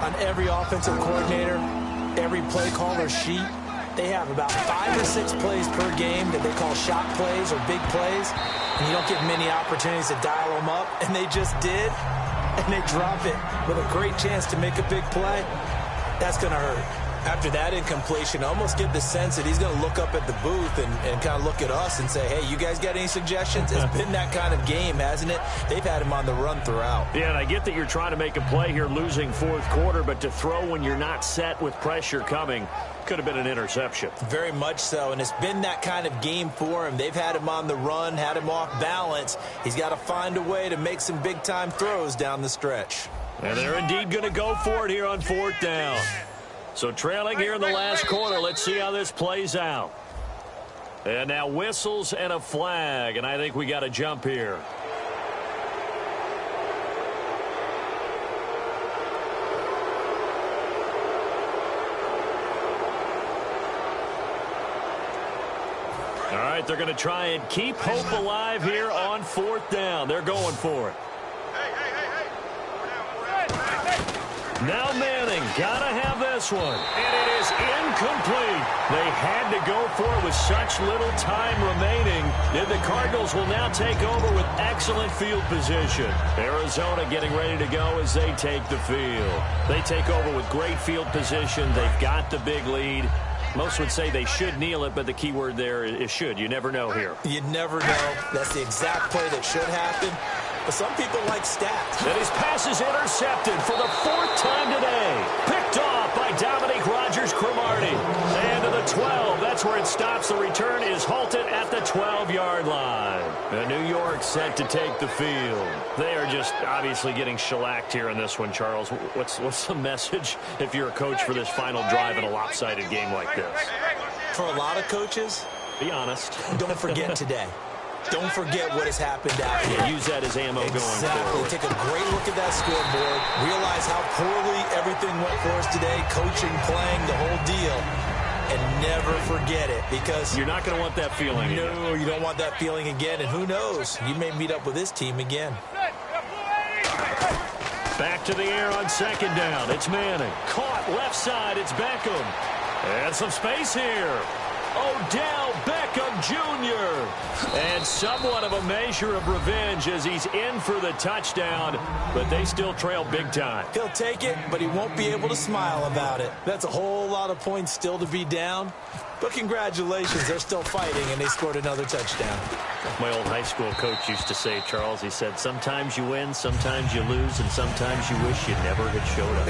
On every offensive coordinator, every play caller sheet, they have about 5 or 6 plays per game that they call shot plays or big plays, and you don't get many opportunities to dial them up, and they just did, and they drop it with a great chance to make a big play. That's going to hurt. After that incompletion, I almost get the sense that he's going to look up at the booth and kind of look at us and say, hey, you guys got any suggestions? It's been that kind of game, hasn't it? They've had him on the run throughout. Yeah, and I get that you're trying to make a play here losing 4th quarter, but to throw when you're not set with pressure coming could have been an interception. Very much so, and it's been that kind of game for him. They've had him on the run, had him off balance. He's got to find a way to make some big-time throws down the stretch. And they're indeed going to go for it here on 4th down. So trailing here in the last quarter. Let's see how this plays out. And now whistles and a flag, and I think we got a jump here. All right, they're going to try and keep hope alive here on 4th down. They're going for it. Now Manning, gotta have this one. And it is incomplete. They had to go for it with such little time remaining. And the Cardinals will now take over with excellent field position. Arizona getting ready to go as they take the field. They take over with great field position. They've got the big lead. Most would say they should kneel it, but the key word there is should. You never know here. You never know. That's the exact play that should happen. But some people like stats. And his pass is intercepted for the 4th time today. Picked off by Dominique Rodgers-Cromartie. And to the 12. That's where it stops. The return is halted at the 12-yard line. And New York set to take the field. They are just obviously getting shellacked here in this one, Charles. What's the message if you're a coach for this final drive in a lopsided game like this? For a lot of coaches, be honest. Don't forget today. don't forget what has happened after. Yeah, use that as ammo going forward. Take a great look at that scoreboard. Realize how poorly everything went for us today. Coaching, playing, the whole deal. And never forget it, because you're not going to want that feeling again. No, you don't want that feeling again. And who knows? You may meet up with this team again. Back to the air on second down. It's Manning. Caught left side. It's Beckham. And some space here. Odell Beckham Jr. And somewhat of a measure of revenge as he's in for the touchdown, but they still trail big time. He'll take it, but he won't be able to smile about it. That's a whole lot of points still to be down. But congratulations, they're still fighting, and they scored another touchdown. My old high school coach used to say, Charles, he said, sometimes you win, sometimes you lose, and sometimes you wish you never had showed up.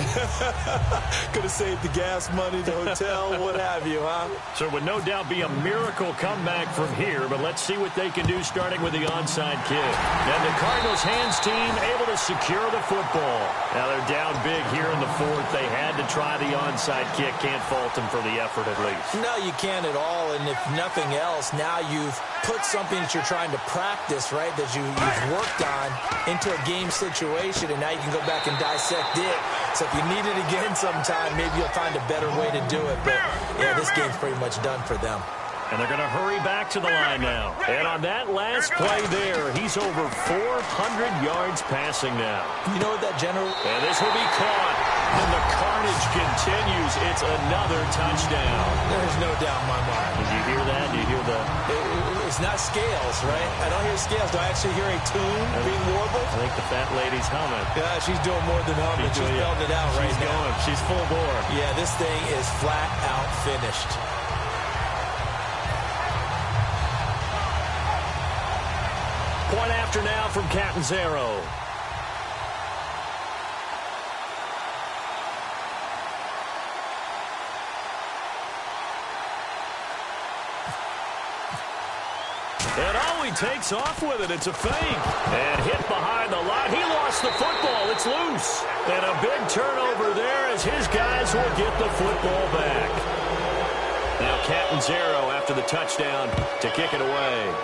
Could have saved the gas money, the hotel, what have you, huh? So it would no doubt be a miracle comeback from here, but let's see what they can do starting with the onside kick. And the Cardinals hands team able to secure the football. Now they're down big here in the fourth. They had to try the onside kick. Can't fault them for the effort at least. No, you can't at all, and if nothing else, now you've put something that you're trying to practice, right, that you've worked on into a game situation, and now you can go back and dissect it. So if you need it again sometime, maybe you'll find a better way to do it. But, yeah, this game's pretty much done for them. And they're going to hurry back to the line now. And on that last play there, he's over 400 yards passing now. You know what that general... And this will be caught. And the carnage continues. It's another touchdown. There's no doubt in my mind. Did you hear that? Do you hear the... It's not scales, right? I don't hear scales. Do I actually hear a tune being warbled? I think the fat lady's humming. Yeah, she's doing more than humming. She's belting it out right now. She's going. She's full bore. Yeah, this thing is flat out finished. Point after now from Catanzaro. And all he takes off with it, it's a fake. And hit behind the line. He lost the football. It's loose. And a big turnover there as his guys will get the football back. Now Catanzaro after the touchdown to kick it away.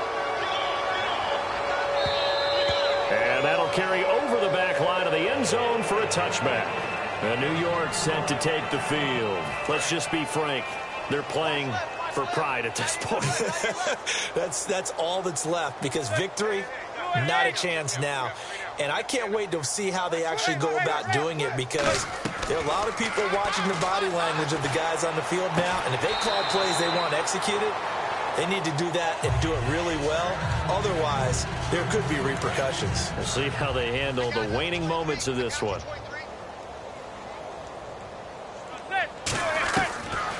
And that'll carry over the back line of the end zone for a touchback. And New York set to take the field. Let's just be frank. They're playing for pride at this point. That's all that's left, because victory, not a chance now. And I can't wait to see how they actually go about doing it, because there are a lot of people watching the body language of the guys on the field now. And if they call plays they want executed, they need to do that and do it really well. Otherwise, there could be repercussions. We'll see how they handle the waning moments of this one.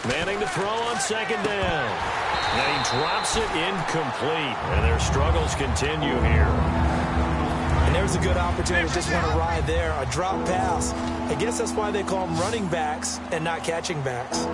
Manning to throw on second down. And he drops it incomplete. And their struggles continue here. And there's a good opportunity to just want to ride there. A drop pass. I guess that's why they call them running backs and not catching backs.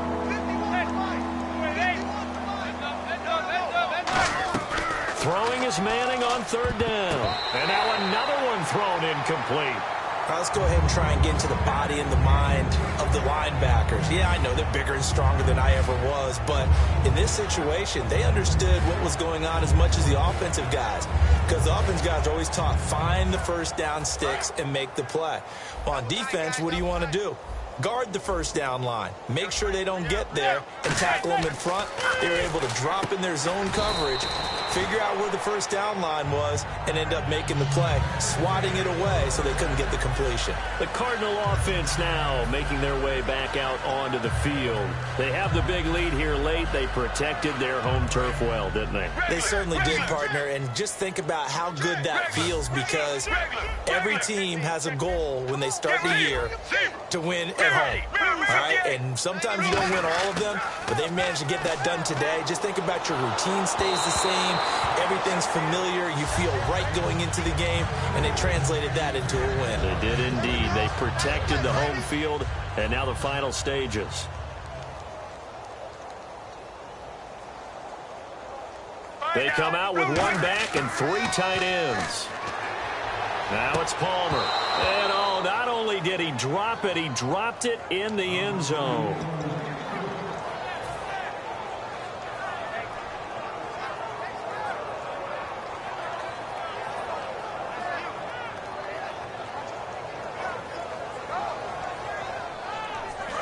Throwing is Manning on third down. And now another one thrown incomplete. Now let's go ahead and try and get into the body and the mind of the linebackers. Yeah, I know they're bigger and stronger than I ever was, but in this situation, they understood what was going on as much as the offensive guys, because the offensive guys are always taught, find the first down sticks and make the play. Well, on defense, what do you want to do? Guard the first down line. Make sure they don't get there and tackle them in front. They were able to drop in their zone coverage, figure out where the first down line was, and end up making the play, swatting it away so they couldn't get the completion. The Cardinal offense now making their way back out onto the field. They have the big lead here late. They protected their home turf well, didn't they? They certainly did, partner, and just think about how good that feels, because every team has a goal when they start the year to win at home, all right? And sometimes you don't win all of them, but they managed to get that done today. Just think about your routine stays the same. Everything's familiar. You feel right going into the game, and they translated that into a win. They did indeed. They protected the home field, and now the final stages. They come out with one back and three tight ends. Now it's Palmer. And oh, not only did he drop it, he dropped it in the end zone.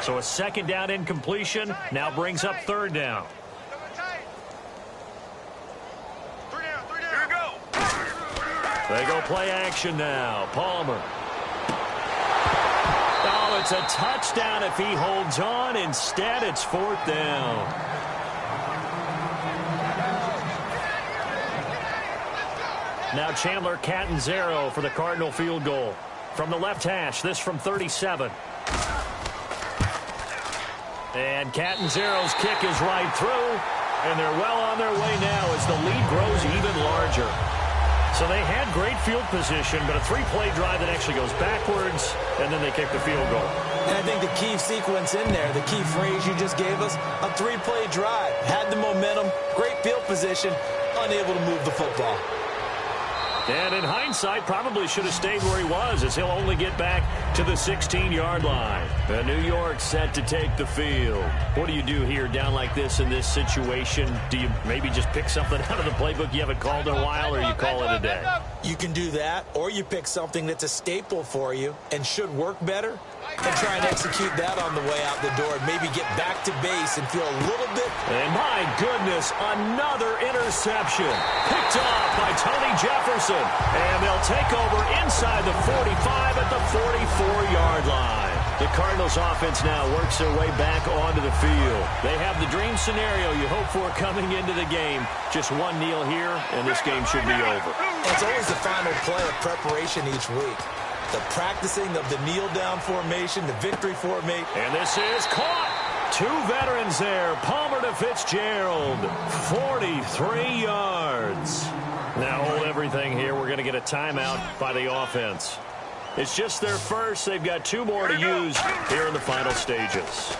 So a second down incompletion now brings up third down. Here we go. They go play action now. Palmer. Oh, it's a touchdown if he holds on. Instead, it's fourth down. Now Chandler Catanzaro for the Cardinal field goal. From the left hash, this from 37. And Catanzaro's kick is right through. And they're well on their way now as the lead grows even larger. So they had great field position, but a three-play drive that actually goes backwards, and then they kick the field goal. And I think the key sequence in there, the key phrase you just gave us, a three-play drive. Had the momentum, great field position, unable to move the football. And in hindsight, probably should have stayed where he was, as he'll only get back to the 16-yard line. And New York set to take the field. What do you do here down like this in this situation? Do you maybe just pick something out of the playbook you haven't called in a while, or you call it a day? You can do that, or you pick something that's a staple for you and should work better, and try and execute that on the way out the door and maybe get back to base and feel a little bit. And my goodness, another interception. Picked off by Tony Jefferson. And they'll take over inside the 45 at the 44-yard line. The Cardinals offense now works their way back onto the field. They have the dream scenario you hope for coming into the game. Just one kneel here, and this game should be over. It's always the final play of preparation each week. The practicing of the kneel-down formation, the victory formation. And this is caught. Two veterans there. Palmer to Fitzgerald. 43 yards. Now hold everything here. We're going to get a timeout by the offense. It's just their first. They've got two more to use here in the final stages.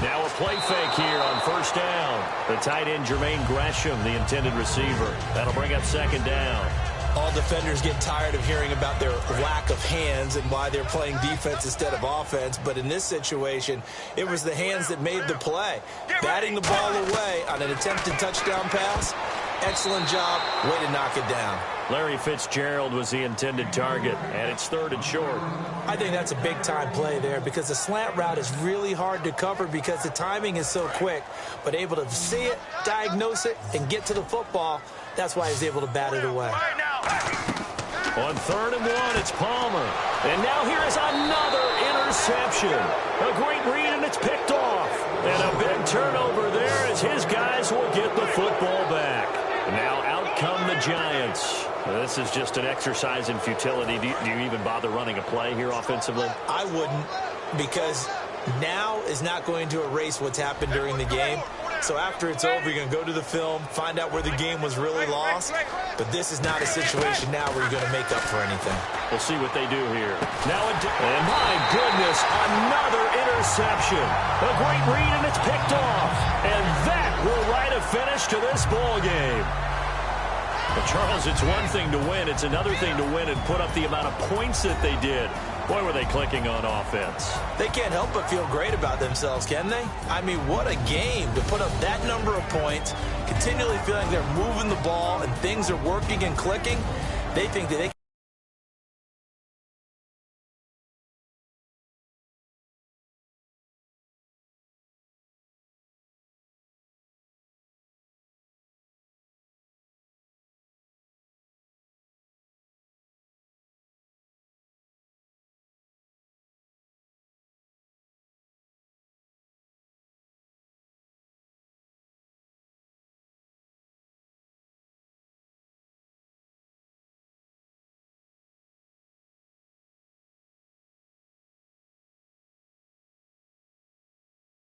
Now a play fake here on first down. The tight end, Jermaine Gresham, the intended receiver. That'll bring up second down. All defenders get tired of hearing about their lack of hands and why they're playing defense instead of offense. But in this situation, it was the hands that made the play. Batting the ball away on an attempted touchdown pass. Excellent job. Way to knock it down. Larry Fitzgerald was the intended target, and it's third and short. I think that's a big-time play there because the slant route is really hard to cover because the timing is so quick. But able to see it, diagnose it, and get to the football, that's why he's able to bat it away. On third and one, it's Palmer. And now here is another interception. A great read, and it's picked off. And a big turnover there as his guys will get the football back. Now out come the Giants. This is just an exercise in futility. Do you even bother running a play here offensively? I wouldn't, because now is not going to erase what's happened during the game. So after it's over, you're going to go to the film, find out where the game was really lost. But this is not a situation now where you're going to make up for anything. We'll see what they do here. Now, and my goodness, another interception. A great read, and it's picked off. And that will write a finish to this ball game. But Charles, it's one thing to win. It's another thing to win and put up the amount of points that they did. Boy, were they clicking on offense. They can't help but feel great about themselves, can they? I mean, what a game to put up that number of points, continually feeling they're moving the ball and things are working and clicking. They think that they